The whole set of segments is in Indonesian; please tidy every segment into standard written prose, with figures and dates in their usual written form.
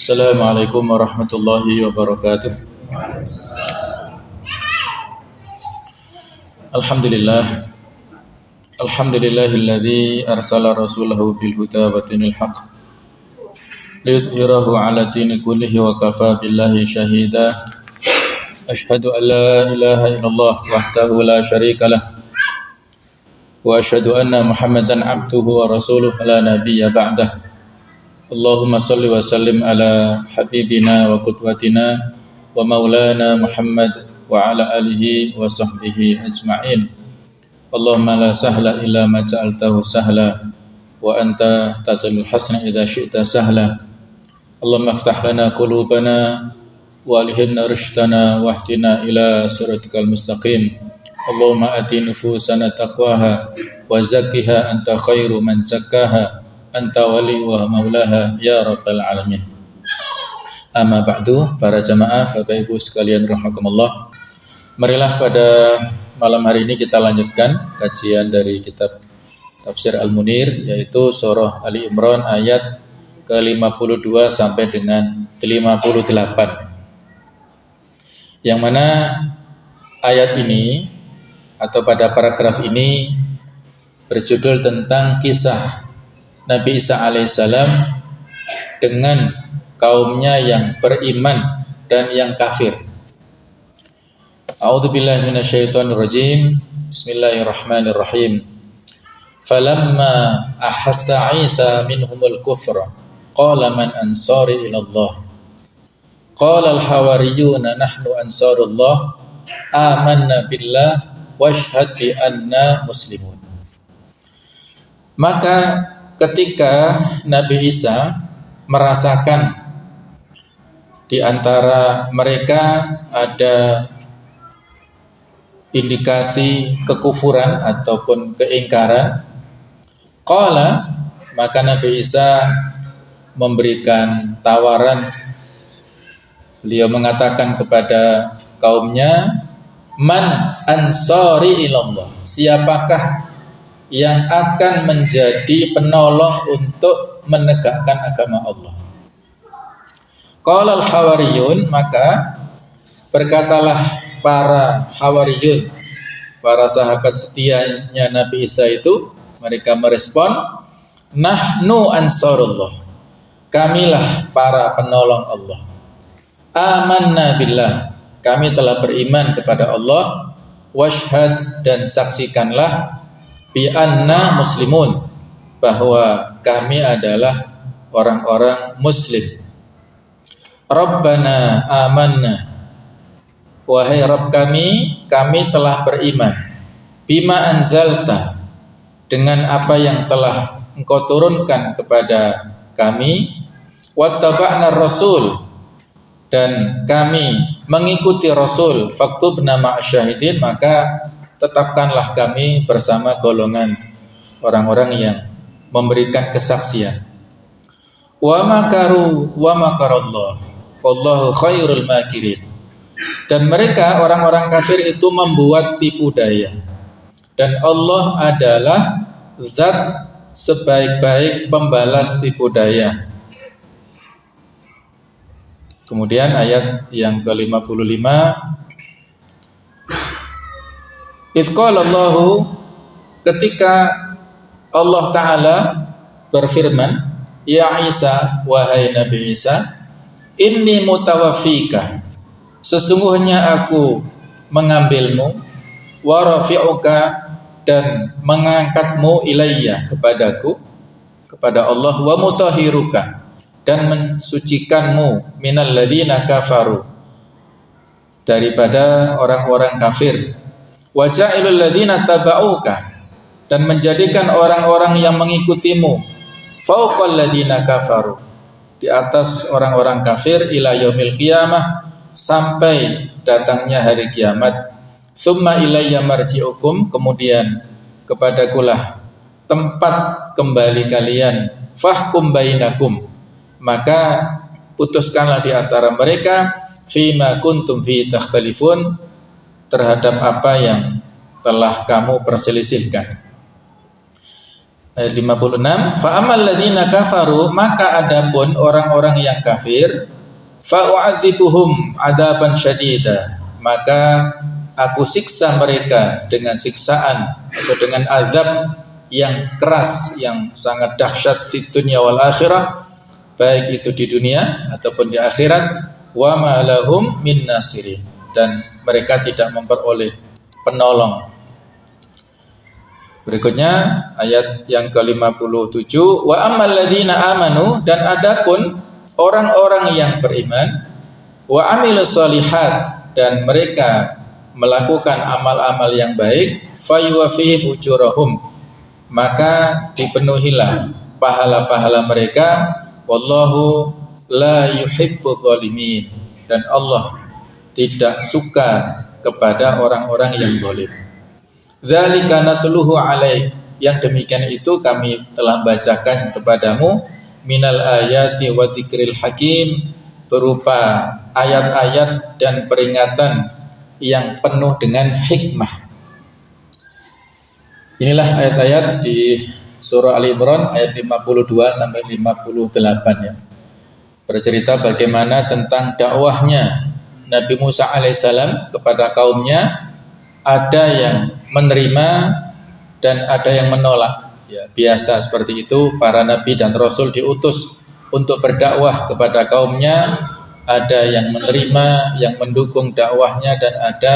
Assalamualaikum warahmatullahi wabarakatuh. Alhamdulillah. Alhamdulillahilladzi arsala rasulahu bil huda wa dinil haqq liyudhhirahu 'ala dini kullihi wa kafa billahi shahida. Asyhadu an la ilaha illallah wahdahu la syarika lah wa asyhadu anna Muhammadan 'abduhu wa rasuluhu la nabiyya ba'dah. Allahumma salli wa sallim ala habibina wa qudwatina wa maulana Muhammad wa ala alihi wa sahbihi ajma'in. Allahumma la sahla illa ma ja'altahu sahla wa anta tazalul hasna idza syi'ta sahla. Allahumma iftah lana qulubana wa alhimna rushdana wahdina ila siratikal mustaqim. Allahumma ati nufusana taqwaha wa zakkiha anta khairu man zakkaha anta wali wa maulaha ya rabbal alamin. Amma ba'du, para jamaah, Bapak Ibu sekalian rahimakumullah. Marilah pada malam hari ini kita lanjutkan kajian dari kitab Tafsir Al-Munir, yaitu surah Ali Imran ayat ke-52 sampai dengan 58. Yang mana ayat ini atau pada paragraf ini berjudul tentang kisah Nabi Isa alaihissalam dengan kaumnya yang beriman dan yang kafir. A'udzubillahi minasyaitonirrajim. Bismillahirrahmanirrahim. Falamma ahassa Isa minhumul kufra qala man ansari ila Allah. Qala al-hawariyuna nahnu ansarullah amanna billah washhad bi anna muslimun. Maka ketika Nabi Isa merasakan di antara mereka ada indikasi kekufuran ataupun keingkaran, qala, maka Nabi Isa memberikan tawaran. Beliau mengatakan kepada kaumnya, man ansari ilallah, siapakah yang akan menjadi penolong untuk menegakkan agama Allah. Qala al-hawariyun, maka berkatalah para hawariyun, para sahabat setianya Nabi Isa itu, mereka merespon, nahnu ansarullah, kamilah para penolong Allah. Amanna billah, kami telah beriman kepada Allah. Washhad, dan saksikanlah, bi anna muslimun, bahwa kami adalah orang-orang muslim. Rabbana amanna, wahai Rabb kami telah beriman. Bima anzalta, dengan apa yang telah Engkau turunkan kepada kami. Wattaba'na rasul, dan kami mengikuti Rasul. Faktubna ma'asyahidin, maka tetapkanlah kami bersama golongan orang-orang yang memberikan kesaksian. Wa makaru wa makarallah wallahu khairul makirin. Dan mereka orang-orang kafir itu membuat tipu daya, dan Allah adalah zat sebaik-baik pembalas tipu daya. Kemudian ayat yang ke-55, Allahu, ketika Allah Ta'ala berfirman, ya Isa, wahai Nabi Isa, inni mutawaffika, sesungguhnya aku mengambilmu, wa rafi'uka, dan mengangkatmu ilayya, kepadaku, kepada Allah, wa mutahhiruka, dan mensucikanmu minal ladzina kafaru, daripada orang-orang kafir. Wa ja'ilul ladzina taba'uka, dan menjadikan orang-orang yang mengikutimu fauqal ladzina kafaru, di atas orang-orang kafir, ila yaumil qiyamah, sampai datangnya hari kiamat. Tsumma ilayya marji'ukum, kemudian kepadakulah tempat kembali kalian. Fahkum bainakum, maka putuskanlah di antara mereka, fima kuntum fi takhtalifun, terhadap apa yang telah kamu perselisihkan. ayat 56, fa ammal ladzina kafaru, maka adapun orang-orang yang kafir, fa u'adzibuhum adzaban syadida, maka aku siksa mereka dengan siksaan atau dengan azab yang keras, yang sangat dahsyat di dunia wal akhirah, baik itu di dunia ataupun di akhirat, wa ma lahum min nasirin, dan mereka tidak memperoleh penolong. Berikutnya ayat yang ke-57, wa ammal ladzina amanu, dan adapun orang-orang yang beriman, wa amilus shalihat, dan mereka melakukan amal-amal yang baik, fayuwafihim ujurahum, maka dipenuhilah pahala-pahala mereka, wallahu la yuhibbudz zalimin, dan Allah tidak suka kepada orang-orang yang zalim. Dzalika natluhu alaik, yang demikian itu kami telah bacakan kepadamu, minal ayati wa dzikril hakim, berupa ayat-ayat dan peringatan yang penuh dengan hikmah. Inilah ayat-ayat di surah Al-Imran ayat 52 sampai 58 ya. Bercerita bagaimana tentang dakwahnya Nabi Musa alaihissalam kepada kaumnya. Ada yang menerima dan ada yang menolak. Ya, biasa seperti itu, para nabi dan rasul diutus untuk berdakwah kepada kaumnya. Ada yang menerima, yang mendukung dakwahnya, dan ada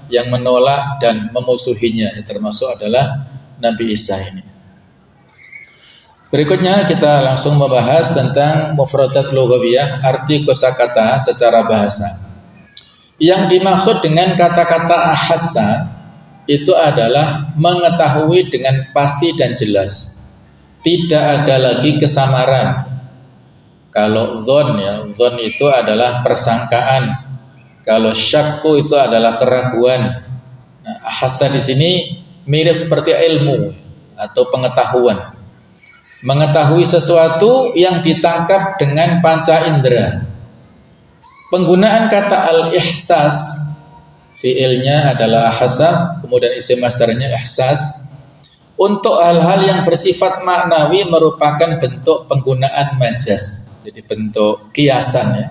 yang menolak dan memusuhinya. Termasuk adalah Nabi Isa ini. Berikutnya kita langsung membahas tentang mufradat lughawiyah, arti kosakata secara bahasa. Yang dimaksud dengan kata-kata ahassa itu adalah mengetahui dengan pasti dan jelas. Tidak ada lagi kesamaran. Kalau dzon ya, dzon itu adalah persangkaan. Kalau syakku itu adalah keraguan. Nah, ahassa di sini mirip seperti ilmu atau pengetahuan. Mengetahui sesuatu yang ditangkap dengan panca indera. Penggunaan kata al-ihsas, fiilnya adalah ahassa, kemudian isim masdarnya ihsas, untuk hal-hal yang bersifat maknawi merupakan bentuk penggunaan majaz. Jadi bentuk kiasan ya.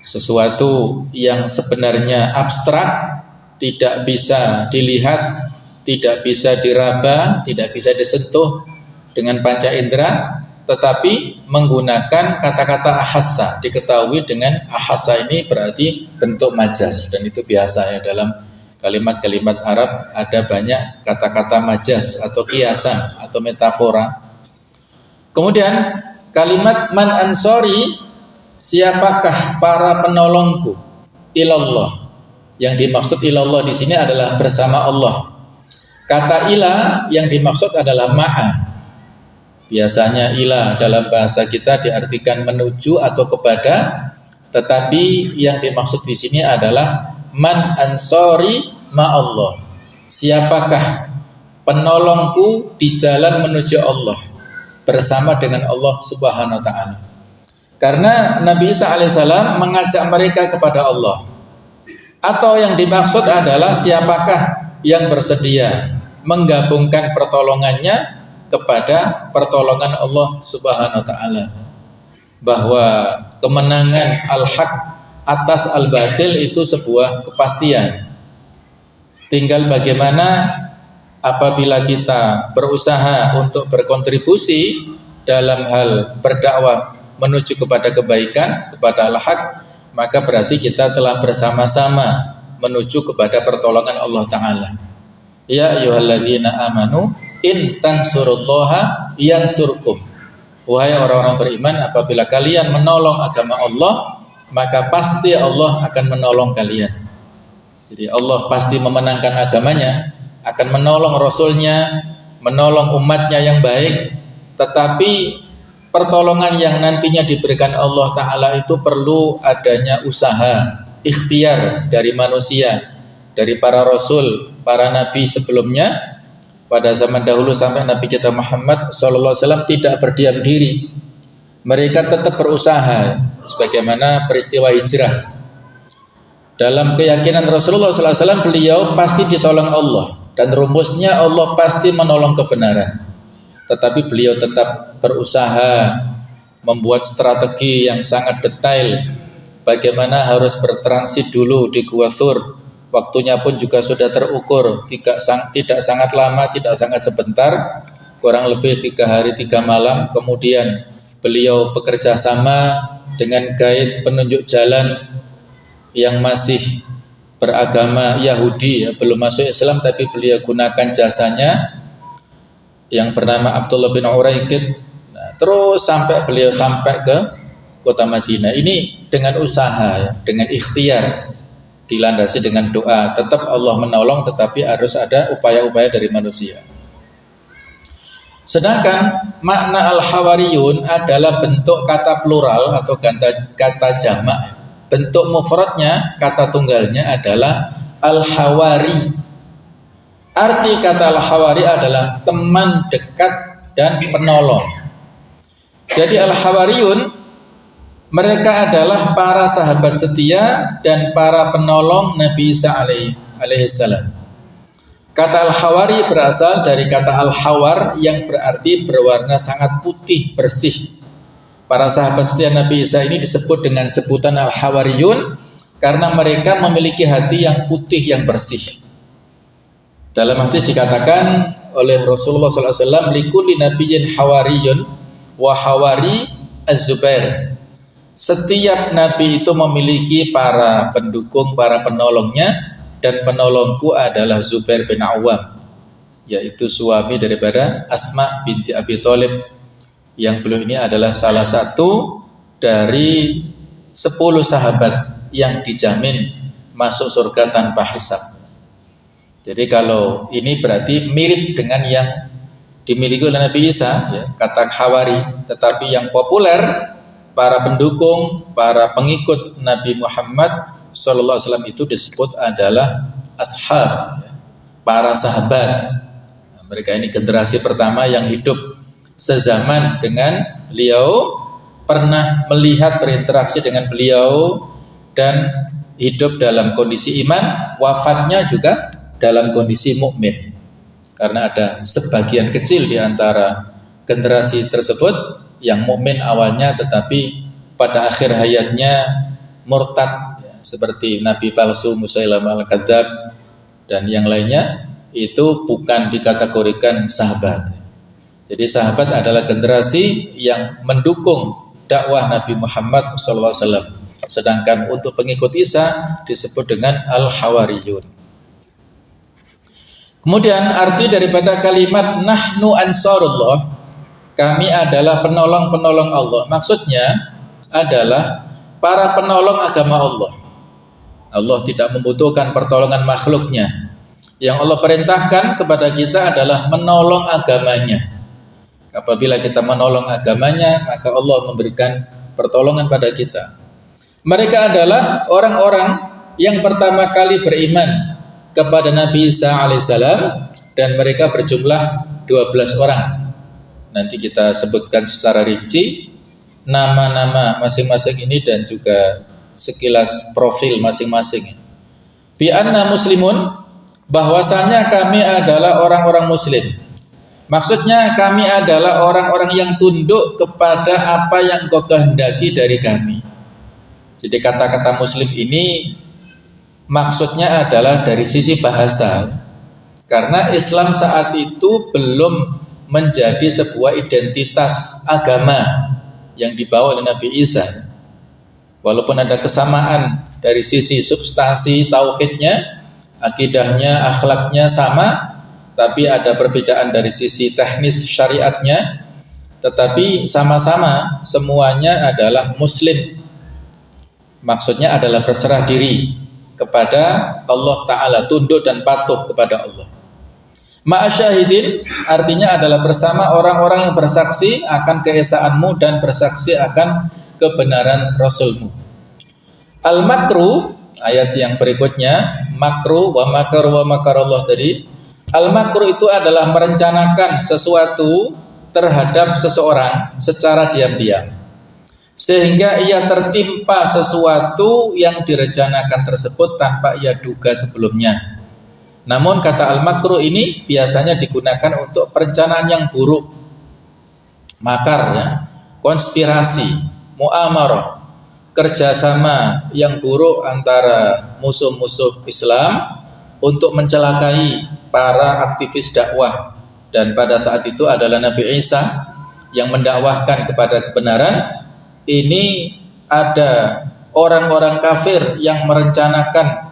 Sesuatu yang sebenarnya abstrak, tidak bisa dilihat, tidak bisa diraba, tidak bisa disentuh dengan panca indera, tetapi menggunakan kata-kata ahassa. Diketahui dengan ahassa ini berarti bentuk majaz, dan itu biasa ya dalam kalimat-kalimat Arab, ada banyak kata-kata majaz atau kiasan atau metafora. Kemudian kalimat man ansori, siapakah para penolongku, ilallah. Yang dimaksud ilallah di sini adalah bersama Allah. Kata ila yang dimaksud adalah ma'a. Biasanya ila dalam bahasa kita diartikan menuju atau kepada, tetapi yang dimaksud di sini adalah man ansori ma'allah. Siapakah penolongku di jalan menuju Allah, bersama dengan Allah Subhanahu wa taala. Karena Nabi Isa alaihissalam mengajak mereka kepada Allah. Atau yang dimaksud adalah siapakah yang bersedia menggabungkan pertolongannya kepada pertolongan Allah Subhanahu wa taala. Bahwa kemenangan al-haq atas al-batil itu sebuah kepastian. Tinggal bagaimana apabila kita berusaha untuk berkontribusi dalam hal berdakwah menuju kepada kebaikan, kepada al-haq, maka berarti kita telah bersama-sama menuju kepada pertolongan Allah taala. Ya ayyuhalladzina amanu in tansurullaha yansurkum. Wahai orang-orang beriman, apabila kalian menolong agama Allah, maka pasti Allah akan menolong kalian. Jadi Allah pasti memenangkan agamanya, akan menolong Rasulnya, menolong umatnya yang baik. Tetapi pertolongan yang nantinya diberikan Allah Ta'ala itu perlu adanya usaha, ikhtiar dari manusia, dari para Rasul, para Nabi sebelumnya. Pada zaman dahulu sampai Nabi kita Muhammad SAW tidak berdiam diri. Mereka tetap berusaha, sebagaimana peristiwa hijrah. Dalam keyakinan Rasulullah SAW, beliau pasti ditolong Allah, dan rumusnya Allah pasti menolong kebenaran. tetapi beliau tetap berusaha membuat strategi yang sangat detail bagaimana harus bertransit dulu di Gua Thur. Waktunya pun juga sudah terukur, tidak sangat lama, tidak sangat sebentar, kurang lebih 3 hari 3 malam. Kemudian beliau bekerja sama dengan guide penunjuk jalan yang masih beragama Yahudi, ya, belum masuk Islam, tapi beliau gunakan jasanya yang bernama Abdullah bin Uraikid. Nah, terus beliau sampai ke kota Madinah. Ini dengan usaha, ya, dengan ikhtiar, dilandasi dengan doa. Tetap Allah menolong, tetapi harus ada upaya-upaya dari manusia. Sedangkan makna al-hawariyun adalah bentuk kata plural atau kata jamak. Bentuk mufradnya, kata tunggalnya adalah al-hawari. Arti kata al-hawari adalah teman dekat dan penolong. Jadi al-hawariyun, mereka adalah para sahabat setia dan para penolong Nabi Isa alaihissalam. Kata al-hawari berasal dari kata al-hawar yang berarti berwarna sangat putih, bersih. Para sahabat setia Nabi Isa ini disebut dengan sebutan al-hawariyun karena mereka memiliki hati yang putih, yang bersih. Dalam hadis dikatakan oleh Rasulullah SAW, likulli nabiyyin hawariyun wa hawari az-Zubair. Setiap nabi itu memiliki para pendukung, para penolongnya, dan penolongku adalah Zubair bin Awam, yaitu suami daripada Asma binti Abi Thalib, yang beliau ini adalah salah satu dari 10 sahabat yang dijamin masuk surga tanpa hisab. Jadi kalau ini berarti mirip dengan yang dimiliki oleh Nabi Isa, ya, kata hawari, tetapi yang populer para pendukung, para pengikut Nabi Muhammad sallallahu alaihi wasallam itu disebut adalah ashab, ya, para sahabat. Nah, mereka ini generasi pertama yang hidup sezaman dengan beliau, pernah melihat, berinteraksi dengan beliau, dan hidup dalam kondisi iman, wafatnya juga dalam kondisi mukmin. Karena ada sebagian kecil di antara generasi tersebut yang mukmin awalnya, tetapi pada akhir hayatnya murtad, ya, seperti Nabi palsu Musailamah al-Kadzab dan yang lainnya, itu bukan dikategorikan sahabat. Jadi sahabat adalah generasi yang mendukung dakwah Nabi Muhammad SAW. Sedangkan untuk pengikut Isa disebut dengan al-hawariyun. Kemudian arti daripada kalimat nahnu ansarullah, kami adalah penolong-penolong Allah, maksudnya adalah para penolong agama Allah. Allah tidak membutuhkan pertolongan makhluknya. Yang Allah perintahkan kepada kita adalah menolong agamanya. Apabila kita menolong agamanya, maka Allah memberikan pertolongan pada kita. Mereka adalah orang-orang yang pertama kali beriman kepada Nabi Isa alaihissalam, dan mereka berjumlah 12 orang. Nanti kita sebutkan secara rinci nama-nama masing-masing ini dan juga sekilas profil masing-masing. Bi anna muslimun, bahwasanya kami adalah orang-orang muslim. Maksudnya kami adalah orang-orang yang tunduk kepada apa yang Engkau kehendaki dari kami. Jadi kata-kata muslim ini maksudnya adalah dari sisi bahasa. Karena Islam saat itu belum menjadi sebuah identitas agama yang dibawa oleh Nabi Isa. Walaupun ada kesamaan dari sisi substansi tauhidnya, akidahnya, akhlaknya sama, tapi ada perbedaan dari sisi teknis syariatnya, tetapi sama-sama semuanya adalah muslim. Maksudnya adalah berserah diri kepada Allah Ta'ala, tunduk dan patuh kepada Allah. Ma'asyahidin artinya adalah bersama orang-orang yang bersaksi akan keesaanmu dan bersaksi akan kebenaran Rasulmu. Al-makru, ayat yang berikutnya, makru wa makarallah tadi. Al-makru itu adalah merencanakan sesuatu terhadap seseorang secara diam-diam, sehingga ia tertimpa sesuatu yang direncanakan tersebut tanpa ia duga sebelumnya. Namun kata al-makru ini biasanya digunakan untuk perencanaan yang buruk, makar ya, konspirasi, muamarah, kerjasama yang buruk antara musuh-musuh Islam untuk mencelakai para aktivis dakwah. Dan pada saat itu adalah Nabi Isa yang mendakwahkan kepada kebenaran. Ini ada orang-orang kafir yang merencanakan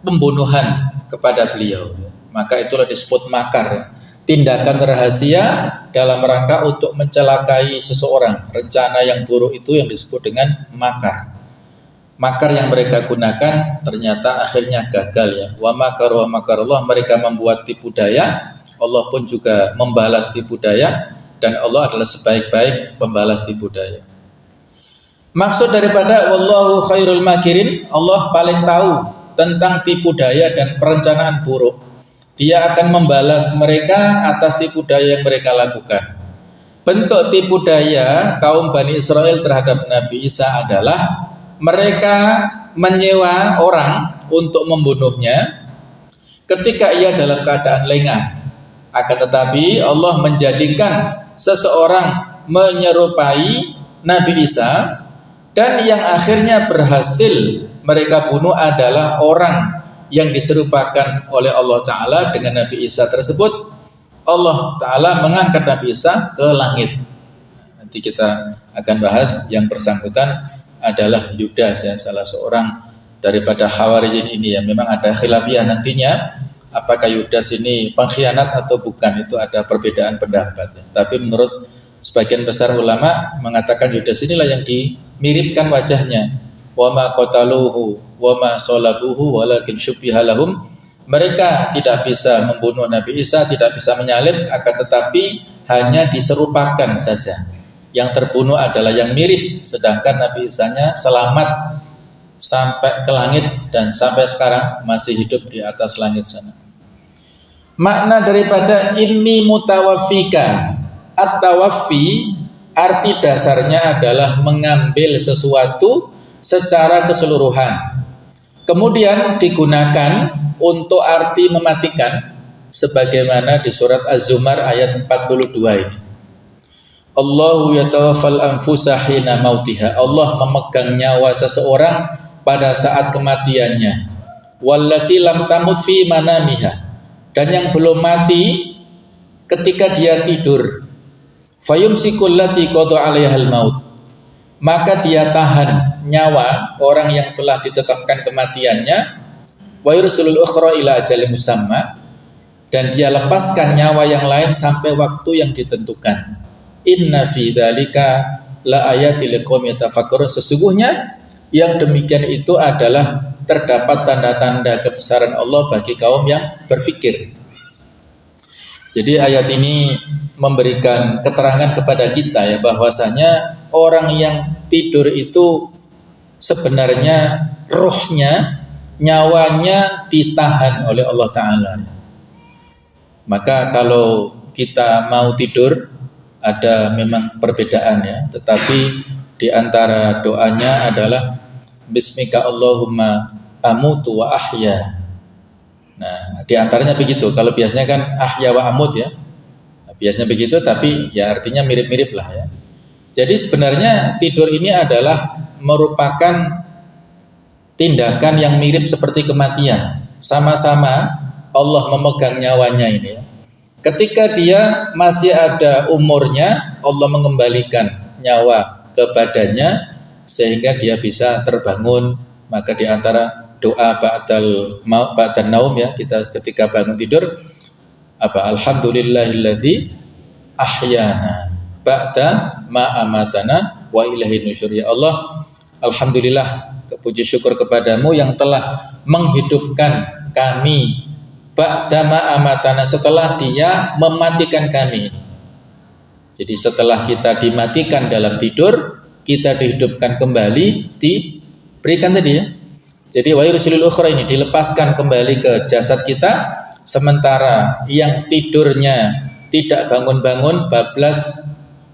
pembunuhan kepada beliau. Maka itulah disebut makar, tindakan rahasia dalam rangka untuk mencelakai seseorang. Rencana yang buruk itu yang disebut dengan makar. Makar yang mereka gunakan ternyata akhirnya gagal ya. Wa makaru wa makarullah, mereka membuat tipu daya, Allah pun juga membalas tipu daya, dan Allah adalah sebaik-baik pembalas tipu daya. Maksud daripada wallahu khairul makirin, Allah paling tahu tentang tipu daya dan perencanaan buruk. Dia akan membalas mereka atas tipu daya yang mereka lakukan. Bentuk tipu daya kaum Bani Israel terhadap Nabi Isa adalah mereka menyewa orang untuk membunuhnya ketika ia dalam keadaan lengah. Akan tetapi Allah menjadikan seseorang menyerupai Nabi Isa, dan yang akhirnya berhasil mereka bunuh adalah orang yang diserupakan oleh Allah Ta'ala dengan Nabi Isa tersebut. Allah Ta'ala mengangkat Nabi Isa ke langit. Nanti kita akan bahas yang bersangkutan adalah Yudas ya, salah seorang daripada Hawarijin ini ya. Memang ada khilafiyah nantinya apakah Yudas ini pengkhianat atau bukan, itu ada perbedaan pendapat ya. Tapi menurut sebagian besar ulama mengatakan Yudas inilah yang dimiripkan wajahnya. Wa ma qataluhu wa ma salabuhu walakin syubbiha lahum. Mereka tidak bisa membunuh Nabi Isa, tidak bisa menyalib, akan tetapi hanya diserupakan saja. Yang terbunuh adalah yang mirip, sedangkan Nabi Isa-nya selamat sampai ke langit dan sampai sekarang masih hidup di atas langit sana. Makna daripada inni mutawaffika, at-tawaffi arti dasarnya adalah mengambil sesuatu secara keseluruhan, kemudian digunakan untuk arti mematikan, sebagaimana di surat Az-Zumar ayat 42 ini. Allahu yatawaffal anfusa hina mautiha, Allah memegang nyawa seseorang pada saat kematiannya. Wallati lam tamut fi manamiha, dan yang belum mati ketika dia tidur. Fayumsikul lati qada 'alaihal maut, maka dia tahan nyawa orang yang telah ditetapkan kematiannya. Wa yursilul ukhra ila ajalin musamma, dan dia lepaskan nyawa yang lain sampai waktu yang ditentukan. Inna fi dzalika la ayatil liqaumin yatafakkarun, sesungguhnya yang demikian itu adalah terdapat tanda-tanda kebesaran Allah bagi kaum yang berfikir. Jadi ayat ini memberikan keterangan kepada kita ya, bahwasanya orang yang tidur itu sebenarnya rohnya, nyawanya ditahan oleh Allah Ta'ala. Maka kalau kita mau tidur ada memang perbedaan ya, tetapi di antara doanya adalah Bismika Allahumma amutu wa ahya. Nah, di antaranya begitu. Kalau biasanya kan ahya wa amut ya, nah, biasanya begitu, tapi ya artinya mirip-mirip lah ya. Jadi sebenarnya tidur ini adalah merupakan tindakan yang mirip seperti kematian. Sama-sama Allah memegang nyawanya ini ya. Ketika dia masih ada umurnya, Allah mengembalikan nyawa ke badannya sehingga dia bisa terbangun. Maka di antara doa ba'dan naum ya, kita ketika bangun tidur apa, alhamdulillahilladzi ahyana ba'da ma amatana wa ilaihin nusyur. Ya Allah, alhamdulillah, puji syukur kepadamu yang telah menghidupkan kami ba'da ma amatana, setelah dia mematikan kami. Jadi setelah kita dimatikan dalam tidur, kita dihidupkan kembali, diberikan tadi ya. Jadi wa yursilul ukhra ini dilepaskan kembali ke jasad kita, sementara yang tidurnya tidak bangun-bangun, bablas,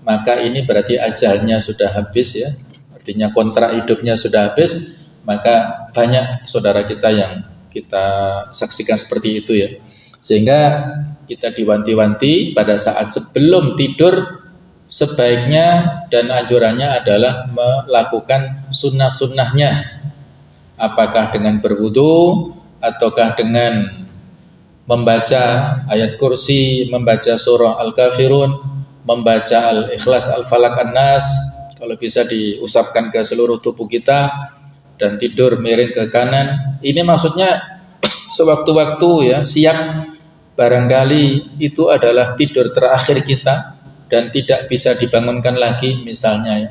maka ini berarti ajalnya sudah habis ya. Artinya kontrak hidupnya sudah habis. Maka banyak saudara kita yang kita saksikan seperti itu ya. Sehingga kita diwanti-wanti pada saat sebelum tidur sebaiknya dan anjurannya adalah melakukan sunnah-sunnahnya, apakah dengan berwudu ataukah dengan membaca ayat kursi, membaca surah Al-Kafirun, membaca Al-Ikhlas, Al-Falaq, An-Nas, kalau bisa diusapkan ke seluruh tubuh kita dan tidur miring ke kanan. Ini maksudnya sewaktu-waktu ya, siap barangkali itu adalah tidur terakhir kita dan tidak bisa dibangunkan lagi misalnya ya.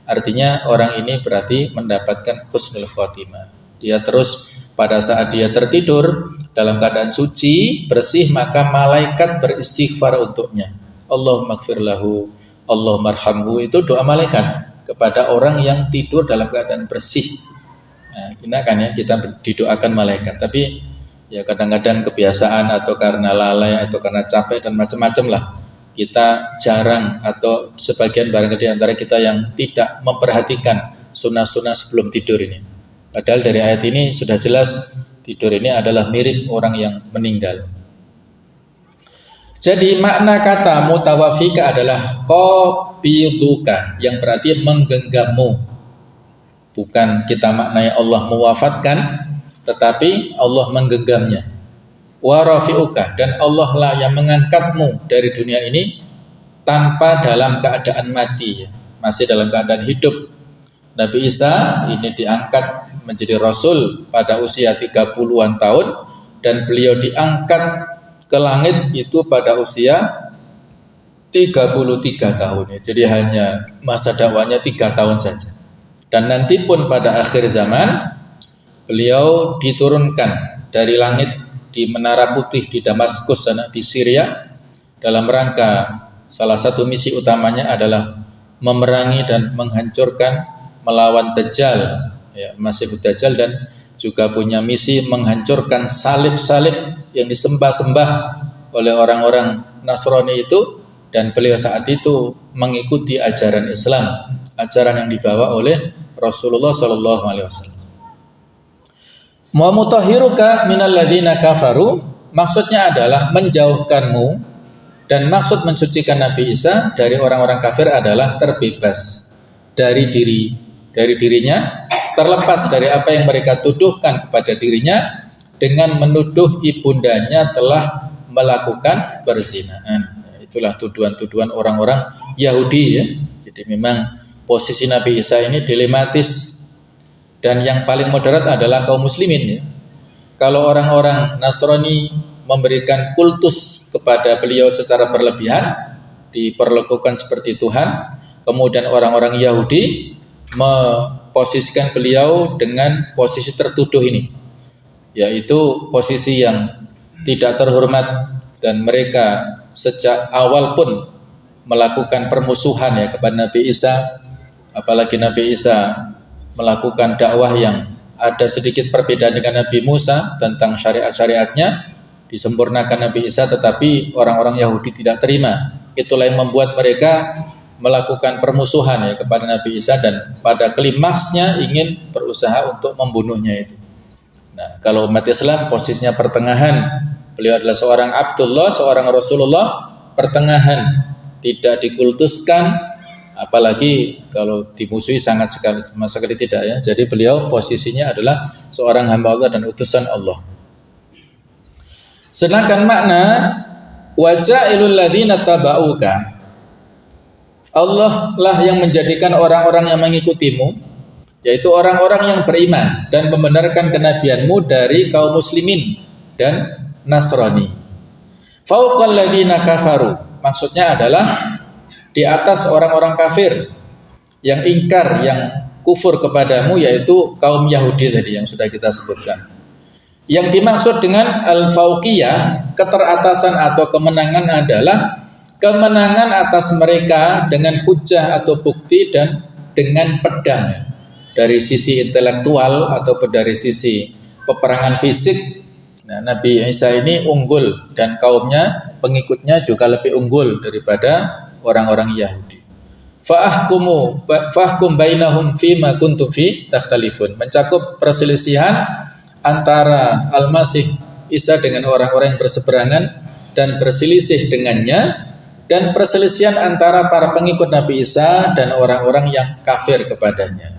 Artinya orang ini berarti mendapatkan husnul khotimah. Dia terus pada saat dia tertidur dalam keadaan suci, bersih, maka malaikat beristighfar untuknya. Allahumma gfir lahu, Allahumma arhamhu, itu doa malaikat kepada orang yang tidur dalam keadaan bersih. Nah, ini kan ya, kita didoakan malaikat. Tapi ya kadang-kadang kebiasaan atau karena lalai atau karena capek dan macam-macam lah, kita jarang atau sebagian barangkali di antara kita yang tidak memperhatikan sunnah-sunnah sebelum tidur ini. Padahal dari ayat ini sudah jelas tidur ini adalah mirip orang yang meninggal. Jadi makna kata mutawafika adalah qabiduka, yang berarti menggenggammu. Bukan kita maknai Allah mewafatkan, tetapi Allah menggenggamnya. Wa rafi'uka, dan Allah lah yang mengangkatmu dari dunia ini tanpa dalam keadaan mati, masih dalam keadaan hidup. Nabi Isa ini diangkat menjadi Rasul pada usia 30-an tahun, dan beliau diangkat ke langit itu pada usia 33 tahun ya. Jadi hanya masa dakwahnya 3 tahun saja. Dan nanti pun pada akhir zaman beliau diturunkan dari langit di Menara Putih di Damaskus sana di Syria, dalam rangka salah satu misi utamanya adalah memerangi dan menghancurkan, melawan Dajjal ya, Masih Dajjal, dan juga punya misi menghancurkan salib-salib yang disembah-sembah oleh orang-orang Nasrani itu, dan beliau saat itu mengikuti ajaran Islam, ajaran yang dibawa oleh Rasulullah SAW. Wa mutahhiruka minal ladzina kafaru, maksudnya adalah menjauhkanmu, dan maksud mensucikan Nabi Isa dari orang-orang kafir adalah terbebas dari dirinya, terlepas dari apa yang mereka tuduhkan kepada dirinya dengan menuduh ibundanya telah melakukan perzinahan. Itulah tuduhan-tuduhan orang-orang Yahudi ya. Jadi memang posisi Nabi Isa ini dilematis. Dan yang paling moderat adalah kaum muslimin ya. Kalau orang-orang Nasrani memberikan kultus kepada beliau secara berlebihan, diperlakukan seperti Tuhan, kemudian orang-orang Yahudi memposisikan beliau dengan posisi tertuduh ini, yaitu posisi yang tidak terhormat, dan mereka sejak awal pun melakukan permusuhan ya kepada Nabi Isa, apalagi Nabi Isa melakukan dakwah yang ada sedikit perbedaan dengan Nabi Musa tentang syariat-syariatnya, disempurnakan Nabi Isa, tetapi orang-orang Yahudi tidak terima. Itulah yang membuat mereka melakukan permusuhan ya kepada Nabi Isa, dan pada klimaksnya ingin berusaha untuk membunuhnya itu. Nah, kalau umat Islam posisinya pertengahan, beliau adalah seorang Abdullah, seorang Rasulullah, pertengahan, tidak dikultuskan, apalagi kalau dimusuhi sama sekali tidak ya. Jadi beliau posisinya adalah seorang hamba Allah dan utusan Allah. Sedangkan makna wajailul ladzina tabauka, Allah lah yang menjadikan orang-orang yang mengikutimu, yaitu orang-orang yang beriman dan membenarkan kenabianmu dari kaum muslimin dan Nasrani. Fauqal ladzina kafaru, maksudnya adalah di atas orang-orang kafir yang ingkar, yang kufur kepadamu, yaitu kaum Yahudi tadi yang sudah kita sebutkan. Yang dimaksud dengan al-fauqiyah, keteratasan atau kemenangan, adalah kemenangan atas mereka dengan hujjah atau bukti dan dengan pedang, dari sisi intelektual ataupun dari sisi peperangan fisik. Nah, Nabi Isa ini unggul, dan kaumnya, pengikutnya juga lebih unggul daripada orang-orang Yahudi. Fahkum bainahum fima kuntum fi takhtalifun, mencakup perselisihan antara Al-Masih Isa dengan orang-orang yang berseberangan dan berselisih dengannya dan perselisihan antara para pengikut Nabi Isa dan orang-orang yang kafir kepadanya.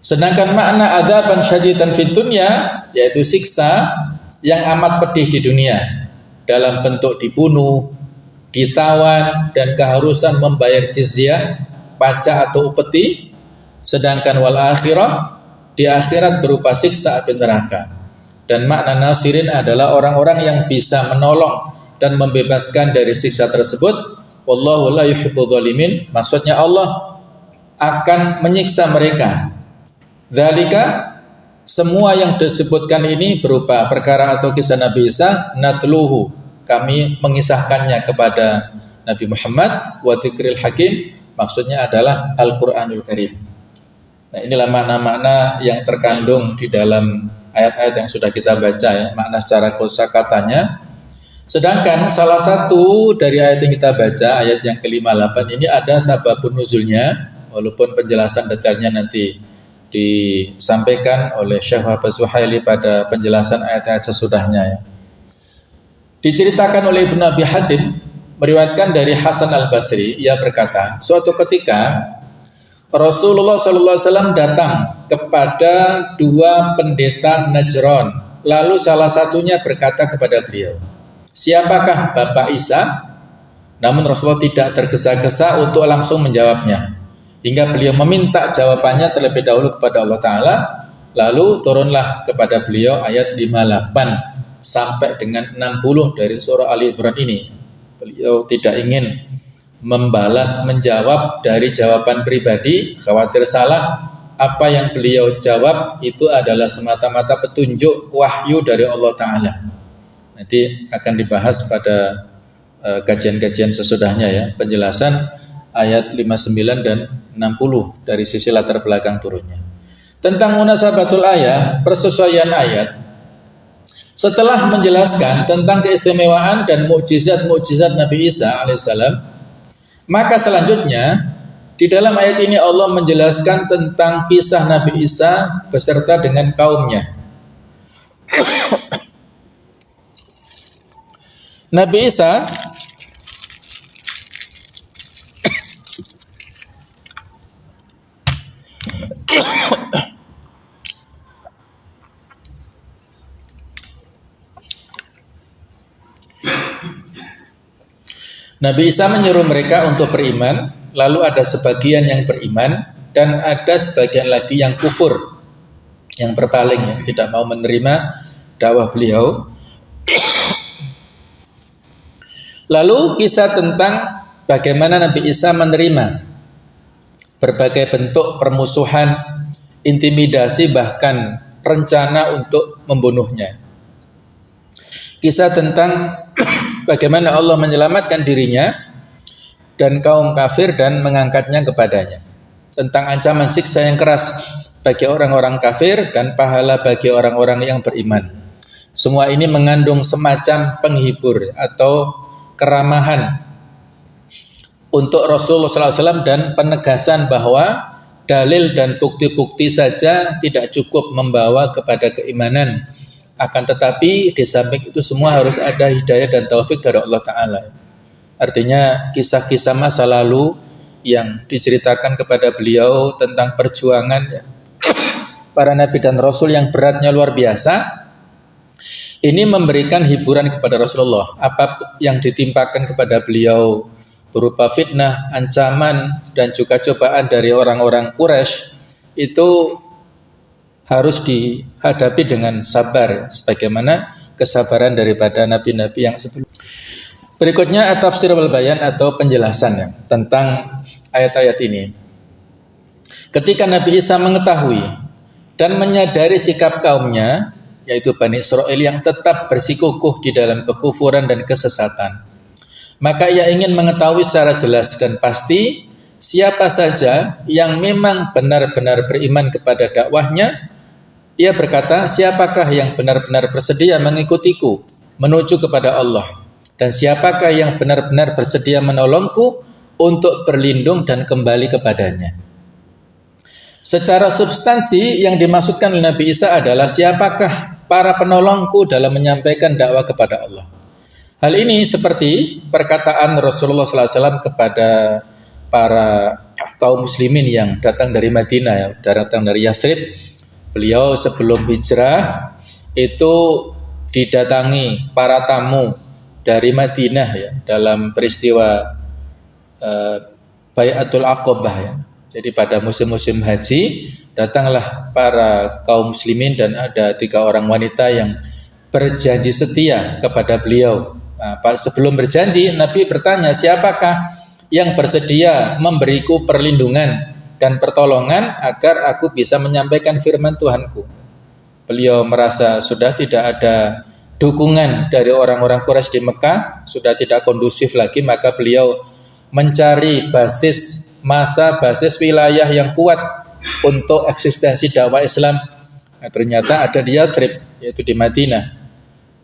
Sedangkan makna adzaban syadidan fid dunya, yaitu siksa yang amat pedih di dunia dalam bentuk dibunuh, ditawan, dan keharusan membayar jizyah, pajak atau upeti. Sedangkan wal akhirah, di akhirat berupa siksa api neraka. Dan makna nasirin adalah orang-orang yang bisa menolong dan membebaskan dari siksa tersebut. Wallahu la yuhibbudz zalimin, maksudnya Allah akan menyiksa mereka. Dzalika, semua yang disebutkan ini berupa perkara atau kisah Nabi Isa, natluhu, kami mengisahkannya kepada Nabi Muhammad, wa dzikril hakim, maksudnya adalah Al-Qur'anul Karim. Nah, inilah makna-makna yang terkandung di dalam ayat-ayat yang sudah kita baca ya, makna secara kosakatanya. Sedangkan salah satu dari ayat yang kita baca, ayat yang ke-58 ini ada sababun nuzulnya, walaupun penjelasan detailnya nanti disampaikan oleh Syekh Wahab Zuhaili pada penjelasan ayat-ayat sesudahnya ya. Diceritakan oleh Ibnu Abi Hatim meriwayatkan dari Hasan Al-Basri, ia berkata, suatu ketika Rasulullah SAW datang kepada dua pendeta Najran, lalu salah satunya berkata kepada beliau, siapakah Bapak Isa? Namun Rasulullah tidak tergesa-gesa untuk langsung menjawabnya, hingga beliau meminta jawabannya terlebih dahulu kepada Allah Ta'ala. Lalu turunlah kepada beliau ayat 58 sampai dengan 60 dari surah Ali Imran ini. Beliau tidak ingin membalas menjawab dari jawaban pribadi, khawatir salah. Apa yang beliau jawab itu adalah semata-mata petunjuk wahyu dari Allah Ta'ala. Nanti akan dibahas pada kajian-kajian sesudahnya ya, penjelasan ayat 59 dan 60 dari sisi latar belakang turunnya. Tentang munasabatul ayat, persesuaian ayat, setelah menjelaskan tentang keistimewaan dan mukjizat-mukjizat Nabi Isa alaihissalam, maka selanjutnya di dalam ayat ini Allah menjelaskan tentang kisah Nabi Isa beserta dengan kaumnya. Nabi Isa Nabi Isa menyuruh mereka untuk beriman, lalu ada sebagian yang beriman dan ada sebagian lagi yang kufur, yang berpaling ya, tidak mau menerima dakwah beliau. Lalu kisah tentang bagaimana Nabi Isa menerima berbagai bentuk permusuhan, intimidasi, bahkan rencana untuk membunuhnya. Kisah tentang bagaimana Allah menyelamatkan dirinya dan kaum kafir dan mengangkatnya kepadanya. Tentang ancaman siksa yang keras bagi orang-orang kafir dan pahala bagi orang-orang yang beriman. Semua ini mengandung semacam penghibur atau keramahan untuk Rasulullah SAW dan penegasan bahwa dalil dan bukti-bukti saja tidak cukup membawa kepada keimanan. Akan tetapi di samping itu semua harus ada hidayah dan taufik dari Allah Ta'ala. Artinya kisah-kisah masa lalu yang diceritakan kepada beliau tentang perjuangan para nabi dan rasul yang beratnya luar biasa, ini memberikan hiburan kepada Rasulullah. Apa yang ditimpakan kepada beliau berupa fitnah, ancaman, dan juga cobaan dari orang-orang Quraisy itu harus dihadapi dengan sabar, sebagaimana kesabaran daripada nabi-nabi yang sebelumnya. Berikutnya at-tafsir wal bayan atau penjelasannya tentang ayat-ayat ini. Ketika Nabi Isa mengetahui dan menyadari sikap kaumnya, yaitu Bani Israel yang tetap bersikukuh di dalam kekufuran dan kesesatan, maka ia ingin mengetahui secara jelas dan pasti siapa saja yang memang benar-benar beriman kepada dakwahnya. Ia berkata, siapakah yang benar-benar bersedia mengikutiku menuju kepada Allah, dan siapakah yang benar-benar bersedia menolongku untuk berlindung dan kembali kepadanya. Secara substansi yang dimaksudkan oleh Nabi Isa adalah siapakah para penolongku dalam menyampaikan dakwah kepada Allah. Hal ini seperti perkataan Rasulullah SAW kepada para kaum muslimin yang datang dari Madinah, ya, datang dari Yathrib. Beliau sebelum hijrah itu didatangi para tamu dari Madinah, ya, dalam peristiwa Bai'atul Aqabah, ya. Jadi pada musim-musim haji datanglah para kaum muslimin dan ada 3 orang wanita yang berjanji setia kepada beliau. Nah, sebelum berjanji Nabi bertanya, siapakah yang bersedia memberiku perlindungan dan pertolongan agar aku bisa menyampaikan firman Tuhanku. Beliau merasa sudah tidak ada dukungan dari orang-orang Quraisy di Mekah, sudah tidak kondusif lagi, maka beliau mencari basis wilayah yang kuat untuk eksistensi dakwah Islam. Nah, ternyata ada di Yathrib, yaitu di Madinah.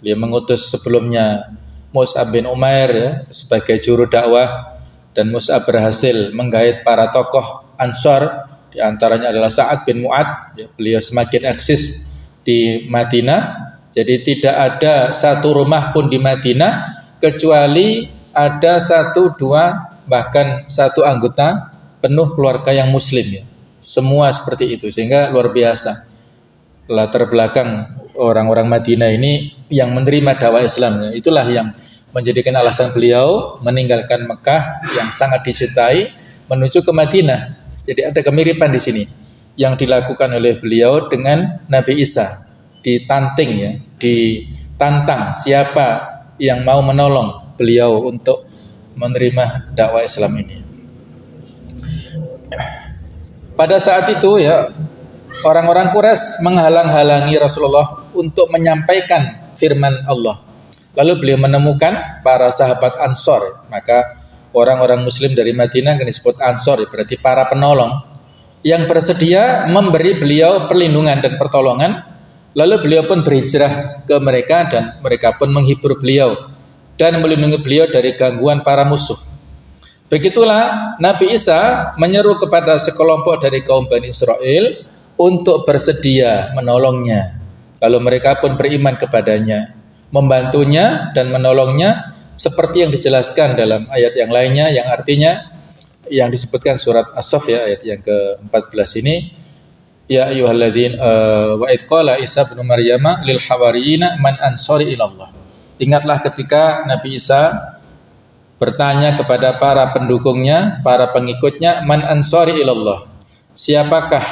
Beliau mengutus sebelumnya Mus'ab bin Umair, ya, sebagai juru dakwah, dan Mus'ab berhasil menggait para tokoh Ansar, di antaranya adalah Sa'ad bin Mu'ad. Ya, beliau semakin eksis di Madinah. Jadi tidak ada satu rumah pun di Madinah kecuali ada 1, 2, bahkan 1 anggota penuh keluarga yang muslim, ya. Semua seperti itu, sehingga luar biasa latar belakang orang-orang Madinah ini yang menerima dakwah Islam, ya. Itulah yang menjadikan alasan beliau meninggalkan Mekah yang sangat dicintai menuju ke Madinah. Jadi ada kemiripan di sini yang dilakukan oleh beliau dengan Nabi Isa. Ditanting, ya, ditantang siapa yang mau menolong beliau untuk menerima dakwah Islam ini. Pada saat itu, ya, orang-orang Quraisy menghalang-halangi Rasulullah untuk menyampaikan firman Allah. Lalu beliau menemukan para sahabat Ansor, maka orang-orang Muslim dari Madinah yang disebut Ansor, berarti para penolong yang bersedia memberi beliau perlindungan dan pertolongan. Lalu beliau pun berhijrah ke mereka dan mereka pun menghibur beliau dan melindungi beliau dari gangguan para musuh. Begitulah Nabi Isa menyeru kepada sekelompok dari kaum Bani Israel untuk bersedia menolongnya. Lalu mereka pun beriman kepadanya, membantunya dan menolongnya seperti yang dijelaskan dalam ayat yang lainnya, yang artinya yang disebutkan surat As-Saff, ya, ayat yang ke-14 ini, ya ayyuhalladzina wa idz qala Isa bin Maryam lil hawariyina man ansari ilallah. Ingatlah ketika Nabi Isa bertanya kepada para pendukungnya, para pengikutnya, man ansari ilallah, siapakah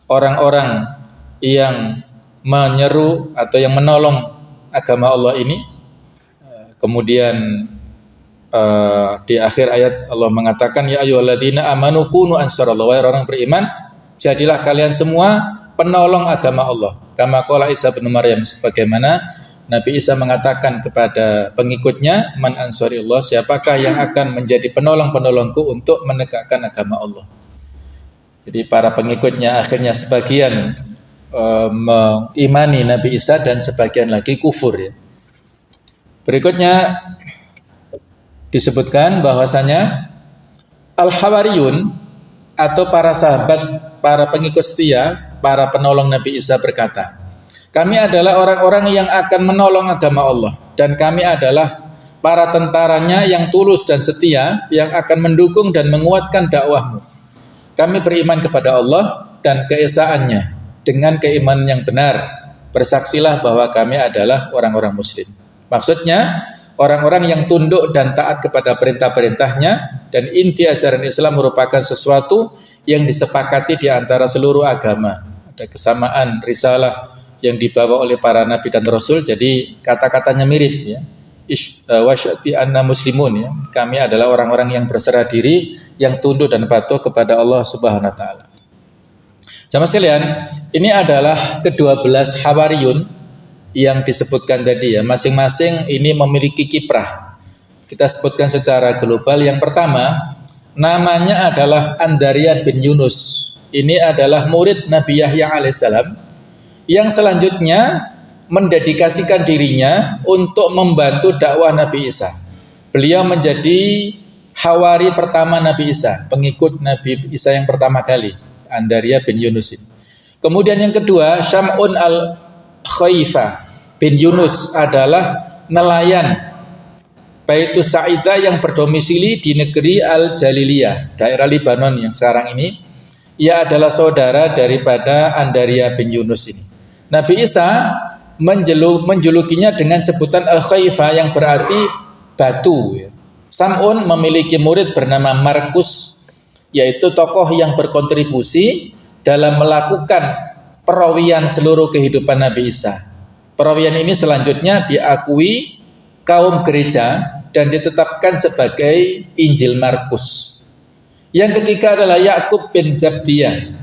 orang-orang yang menyeru atau yang menolong agama Allah ini. Kemudian di akhir ayat Allah mengatakan, ya ayyuhalladzina amanu kunu ansarallah, wahai orang beriman, jadilah kalian semua penolong agama Allah. Kama qala Isa bin Maryam, sebagaimana Nabi Isa mengatakan kepada pengikutnya, man ansarillah, siapakah yang akan menjadi penolong-penolongku untuk menegakkan agama Allah. Jadi para pengikutnya akhirnya sebagian mengimani Nabi Isa dan sebagian lagi kufur, ya. Berikutnya disebutkan bahwasanya Al-Hawariyun atau para sahabat, para pengikut setia, para penolong Nabi Isa berkata, kami adalah orang-orang yang akan menolong agama Allah, dan kami adalah para tentaranya yang tulus dan setia yang akan mendukung dan menguatkan dakwahmu. Kami beriman kepada Allah dan keesaannya dengan keimanan yang benar. Bersaksilah bahwa kami adalah orang-orang muslim. Maksudnya orang-orang yang tunduk dan taat kepada perintah-perintahnya, dan inti ajaran Islam merupakan sesuatu yang disepakati di antara seluruh agama. Ada kesamaan risalah yang dibawa oleh para nabi dan rasul, jadi kata-katanya mirip, ya. Wasyati anna muslimun, ya. Kami adalah orang-orang yang berserah diri, yang tunduk dan patuh kepada Allah Subhanahu wa taala. Jamaah sekalian, ini adalah ke-12 Hawariyun yang disebutkan tadi, ya. Masing-masing ini memiliki kiprah. Kita sebutkan secara global. Yang pertama, namanya adalah Andaria bin Yunus. Ini adalah murid Nabi Yahya alaihissalam yang selanjutnya mendedikasikan dirinya untuk membantu dakwah Nabi Isa. Beliau menjadi Hawari pertama Nabi Isa, pengikut Nabi Isa yang pertama kali, Andaria bin Yunus. Kemudian yang kedua, Syam'un al-Khaifa bin Yunus adalah nelayan Baitus Sa'idah yang berdomisili di negeri Al-Jaliliyah, daerah Libanon yang sekarang ini. Ia adalah saudara daripada Andaria bin Yunus ini. Nabi Isa menjulukinya dengan sebutan Al-Khaifa yang berarti batu. Sam'un memiliki murid bernama Markus, yaitu tokoh yang berkontribusi dalam melakukan perawian seluruh kehidupan Nabi Isa. Perawian ini selanjutnya diakui kaum gereja dan ditetapkan sebagai Injil Markus. Yang ketiga adalah Yakub bin Zabdiyah,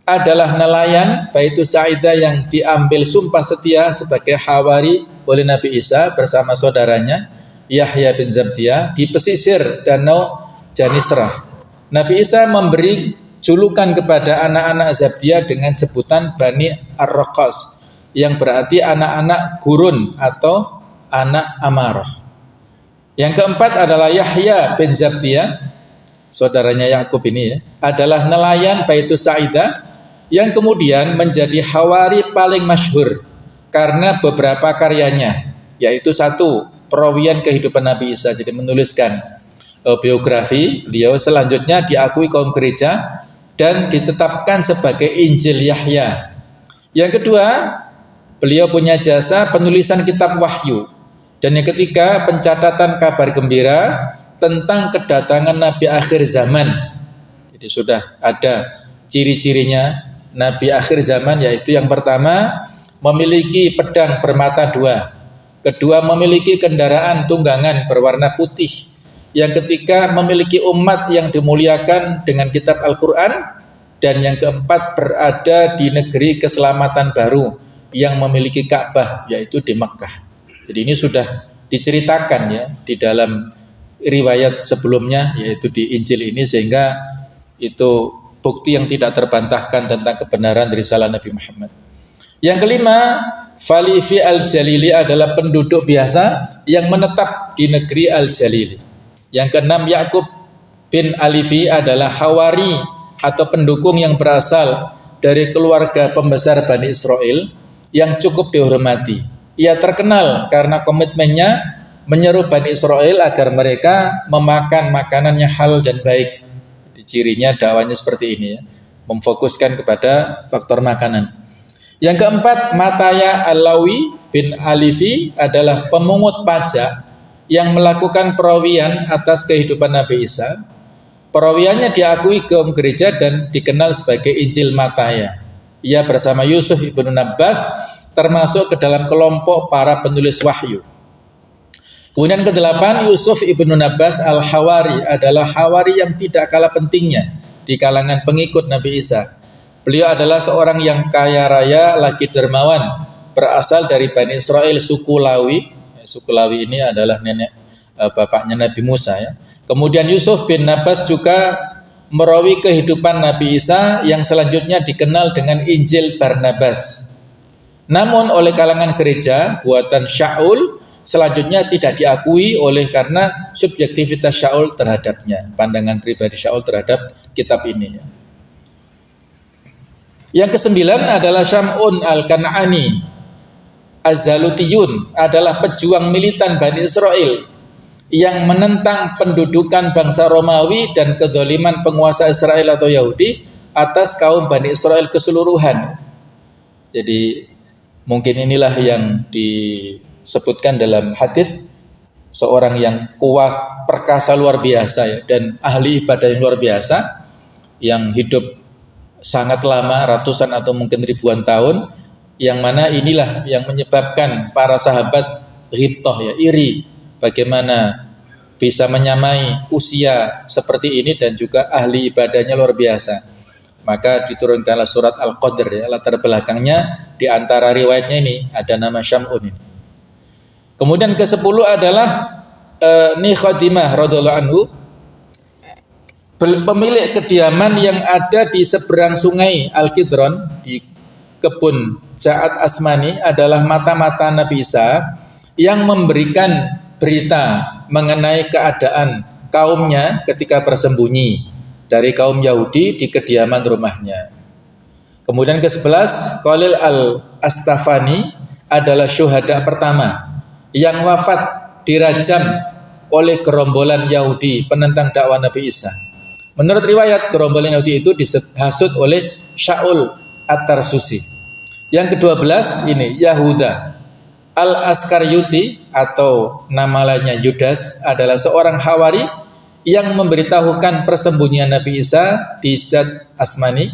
adalah nelayan Baitus Sa'idah yang diambil sumpah setia sebagai hawari oleh Nabi Isa bersama saudaranya Yahya bin Zabdiyah di pesisir Danau Janisrah. Nabi Isa memberi julukan kepada anak-anak Zabdiyah dengan sebutan Bani Ar-Raqas, yang berarti anak-anak gurun atau anak amarah. Yang keempat adalah Yahya bin Zabdiyah, saudaranya Yakub ini adalah nelayan Baitus Sa'idah yang kemudian menjadi hawari paling masyhur karena beberapa karyanya, yaitu satu, perawian kehidupan Nabi Isa, jadi menuliskan biografi beliau. Selanjutnya diakui kaum gereja dan ditetapkan sebagai Injil Yahya. Yang kedua, beliau punya jasa penulisan kitab wahyu. Dan yang ketiga, pencatatan kabar gembira tentang kedatangan Nabi akhir zaman. Jadi sudah ada ciri-cirinya Nabi akhir zaman, yaitu yang pertama memiliki pedang bermata dua, kedua memiliki kendaraan tunggangan berwarna putih, yang ketiga memiliki umat yang dimuliakan dengan kitab Al-Quran, dan yang keempat berada di negeri keselamatan baru yang memiliki Ka'bah, yaitu di Mekkah. Jadi ini sudah diceritakan ya di dalam riwayat sebelumnya, yaitu di Injil ini, sehingga itu bukti yang tidak terbantahkan tentang kebenaran risalah Nabi Muhammad. Yang kelima, Falifi Al-Jalili adalah penduduk biasa yang menetap di negeri Al-Jalili. Yang keenam, Yakub bin Alifi adalah hawari atau pendukung yang berasal dari keluarga pembesar Bani Israel yang cukup dihormati. Ia terkenal karena komitmennya menyeru Bani Israel agar mereka memakan makanan yang halal dan baik. Jadi cirinya dakwahnya seperti ini ya, memfokuskan kepada faktor makanan. Yang keempat, Mataya Alawi bin Alifi adalah pemungut pajak yang melakukan perawian atas kehidupan Nabi Isa. Perawiannya diakui kaum gereja dan dikenal sebagai Injil Mataya. Ia bersama Yusuf ibnu Nabbas termasuk ke dalam kelompok para penulis wahyu. Kemudian kedelapan, Yusuf ibnu Nabbas al-Hawari adalah hawari yang tidak kalah pentingnya di kalangan pengikut Nabi Isa. Beliau adalah seorang yang kaya raya, lagi dermawan, berasal dari Bani Israel, suku Lawi. Suku Lawi ini adalah nenek bapaknya Nabi Musa ya. Kemudian Yusuf bin Nabbas juga merawi kehidupan Nabi Isa yang selanjutnya dikenal dengan Injil Barnabas. Namun oleh kalangan gereja buatan Syaul selanjutnya tidak diakui oleh karena subjektivitas Syaul terhadapnya, pandangan pribadi Syaul terhadap kitab ini. Yang kesembilan adalah Syam'un al-Kan'ani Az-Zalutiyun, adalah pejuang militan Bani Israel yang menentang pendudukan bangsa Romawi dan kedzaliman penguasa Israel atau Yahudi atas kaum Bani Israel keseluruhan. Jadi mungkin inilah yang disebutkan dalam hadis, seorang yang kuat, perkasa luar biasa ya, dan ahli ibadah yang luar biasa, yang hidup sangat lama, ratusan atau mungkin ribuan tahun, yang mana inilah yang menyebabkan para sahabat ghibtah ya, iri bagaimana bisa menyamai usia seperti ini dan juga ahli ibadahnya luar biasa. Maka diturunkanlah surat Al-Qadr ya, latar belakangnya di antara riwayatnya ini ada nama Syam'un ini. Kemudian ke-10 adalah Nikhadimah radhiyallahu anhu, pemilik kediaman yang ada di seberang sungai Al-Kidron di kebun Ja'ad Asmani, adalah mata-mata Nabi Isa yang memberikan berita mengenai keadaan kaumnya ketika bersembunyi dari kaum Yahudi di kediaman rumahnya. Kemudian ke-11, Khalil al-Astafani adalah syuhada pertama yang wafat dirajam oleh gerombolan Yahudi penentang dakwah Nabi Isa. Menurut riwayat, gerombolan Yahudi itu dihasut oleh Shaul At-Tarsusi. Yang ke-12 ini Yahuda Al-Askaryuti atau nama lainnya Yudas adalah seorang Hawari yang memberitahukan persembunyian Nabi Isa di Jad Asmani,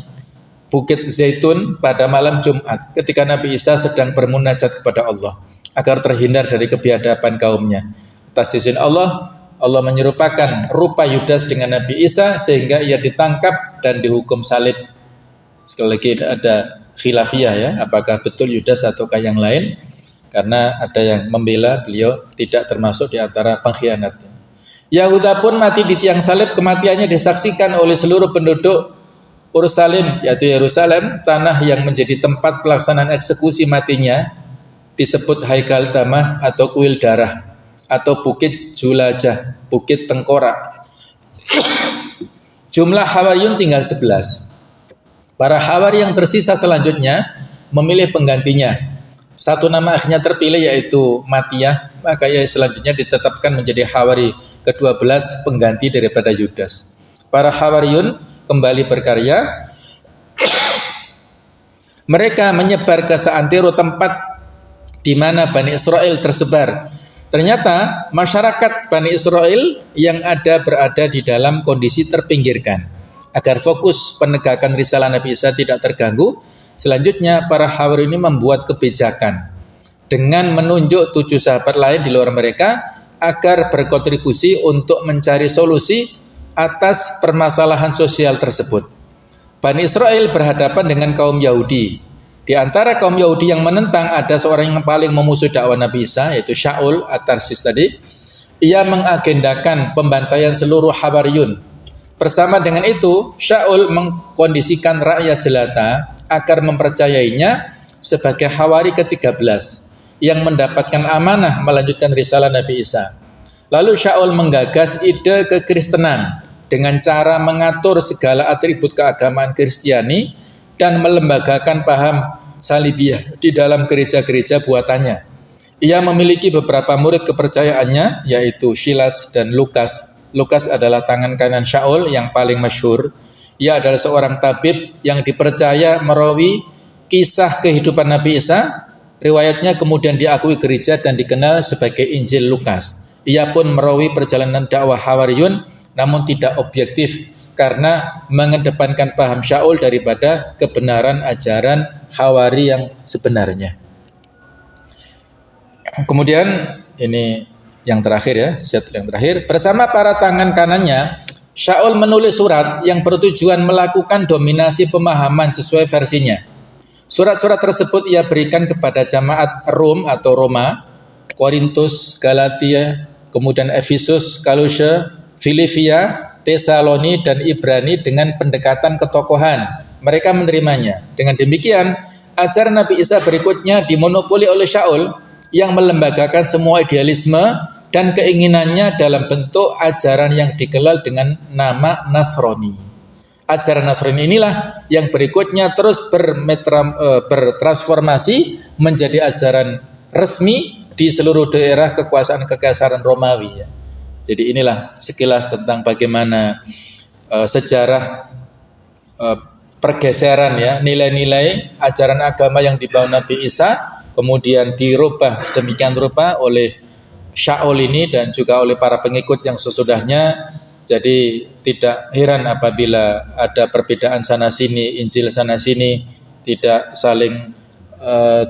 Bukit Zaitun pada malam Jumat ketika Nabi Isa sedang bermunajat kepada Allah agar terhindar dari kebiadaban kaumnya. Atas izin Allah, Allah menyerupakan rupa Yudas dengan Nabi Isa sehingga ia ditangkap dan dihukum salib. Sekali lagi ada khilafiyah ya, apakah betul Yudas ataukah yang lain? Karena ada yang membela beliau tidak termasuk di antara pengkhianatnya. Yahuda pun mati di tiang salib, kematiannya disaksikan oleh seluruh penduduk Ursalim, yaitu Yerusalem, tanah yang menjadi tempat pelaksanaan eksekusi matinya disebut Haikal Damah atau Kuil Darah atau Bukit Julajah, Bukit Tengkorak. Jumlah Hawariyun tinggal 11. Para Hawari yang tersisa selanjutnya memilih penggantinya. Satu nama akhirnya terpilih yaitu Matiyah, maka ia selanjutnya ditetapkan menjadi Hawari ke-12 pengganti daripada Yudas. Para Hawariyun kembali berkarya. Mereka menyebar ke seantero tempat di mana Bani Israel tersebar. Ternyata masyarakat Bani Israel yang berada di dalam kondisi terpinggirkan. Agar fokus penegakan risalah Nabi Isa tidak terganggu, selanjutnya para Hawari ini membuat kebijakan dengan menunjuk 7 sahabat lain di luar mereka agar berkontribusi untuk mencari solusi atas permasalahan sosial tersebut. Bani Israel berhadapan dengan kaum Yahudi. Di antara kaum Yahudi yang menentang ada seorang yang paling memusuhi dakwah Nabi Isa, yaitu Shaul At-Tarsis tadi. Ia mengagendakan pembantaian seluruh Hawariyun. Bersama dengan itu, Shaul mengkondisikan rakyat jelata agar mempercayainya sebagai Hawari ke-13 yang mendapatkan amanah melanjutkan risalah Nabi Isa. Lalu Shaul menggagas ide kekristenan dengan cara mengatur segala atribut keagamaan Kristiani dan melembagakan paham salibiyah di dalam gereja-gereja buatannya. Ia memiliki beberapa murid kepercayaannya yaitu Silas dan Lukas. Lukas adalah tangan kanan Shaul yang paling masyhur. Ia adalah seorang tabib yang dipercaya merawi kisah kehidupan Nabi Isa. Riwayatnya kemudian diakui gereja dan dikenal sebagai Injil Lukas. Ia pun merawi perjalanan dakwah Hawariyun namun tidak objektif karena mengedepankan paham Shaul daripada kebenaran ajaran Hawari yang sebenarnya. Kemudian ini yang terakhir ya, yang terakhir. Bersama para tangan kanannya, Shaul menulis surat yang bertujuan melakukan dominasi pemahaman sesuai versinya. Surat-surat tersebut ia berikan kepada jamaat Rom atau Roma, Korintus, Galatia, kemudian Efesus, Kalusya, Filipia, Tesaloni, dan Ibrani dengan pendekatan ketokohan. Mereka menerimanya. Dengan demikian, ajaran Nabi Isa berikutnya dimonopoli oleh Shaul yang melembagakan semua idealisme dan keinginannya dalam bentuk ajaran yang dikenal dengan nama Nasrani. Ajaran Nasrani inilah yang berikutnya terus bertransformasi menjadi ajaran resmi di seluruh daerah kekuasaan Kekaisaran Romawi. Jadi inilah sekilas tentang bagaimana sejarah pergeseran ya, nilai-nilai ajaran agama yang dibawa Nabi Isa kemudian dirubah sedemikian rupa oleh Shaul ini dan juga oleh para pengikut yang sesudahnya. Jadi tidak heran apabila ada perbedaan sana sini, Injil sana sini, tidak saling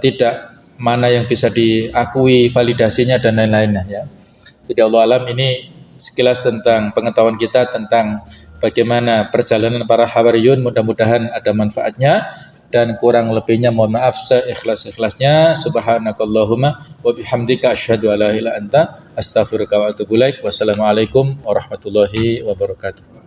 tidak mana yang bisa diakui validasinya dan lain-lainnya ya. Jadi Allah alam, ini sekilas tentang pengetahuan kita tentang bagaimana perjalanan para Hawariyun. Mudah-mudahan ada manfaatnya. Dan kurang lebihnya mohon maaf seikhlas-ikhlasnya. Subhanakallahumma wa bihamdika asyhadu an la ilaha illa anta astaghfiruka wa atubu ilaik. Wassalamualaikum warahmatullahi wabarakatuh.